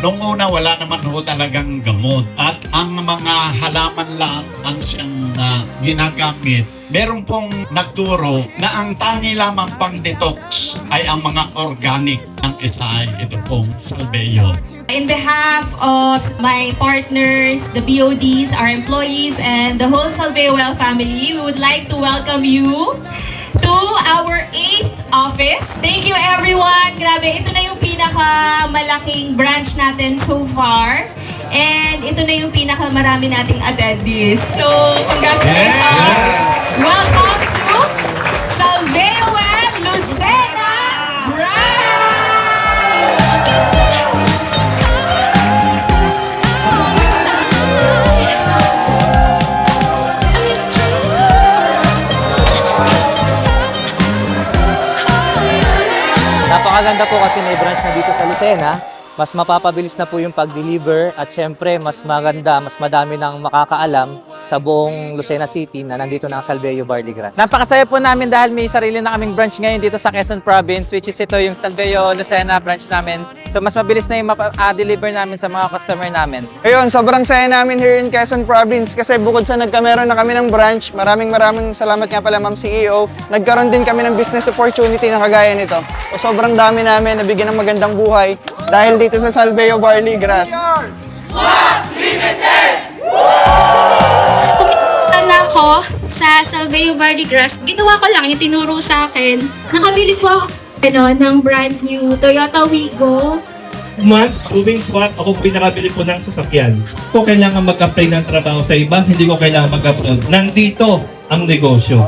Nung una, wala naman ho talagang gamot. At ang mga halaman lang ang siyang ginagamit. Meron pong nagturo na ang tangi lamang pang detox ay ang mga organic ng isa ay ito pong Salveo. In behalf of my partners, the BODs, our employees, and the whole Salveo Well family, we would like to welcome you to our 8th office. Thank you everyone! Grabe, ito na yung pinakamalaking branch natin so far. And ito na yung pinakamarami nating attendees. So, congratulations! Welcome to Salveo Well Lucena Napakaganda po kasi may branch na dito sa Lucena. Mas mapapabilis na po yung pag-deliver at syempre mas maganda, mas madami nang makakaalam sa buong Lucena City na nandito na ang Salveo Barley Grass. Napakasaya po namin dahil may sarili na kaming branch ngayon dito sa Quezon Province, which is ito yung Salveo Lucena branch namin. So mas mabilis na yung deliver namin sa mga customer namin. Ayun, sobrang saya namin here in Quezon Province kasi bukod sa nagkameron na kami ng branch, maraming salamat nga pala Ma'am CEO, nagkaroon din kami ng business opportunity na kagaya nito. So sobrang dami namin nabigyan ng magandang buhay dahil dito sa Salveo Barley Grass. Kumita ako sa Salveo Barley Grass. Ginawa ko lang yung tinuro sa akin. Nakabili po ako ng brand new Toyota Wigo. Months, moving swap, ako pinakabili po ng sasakyan. Kung kailangan mag-apply ng trabaho sa iba, hindi ko kailangan mag-apply. Nandito ang negosyo.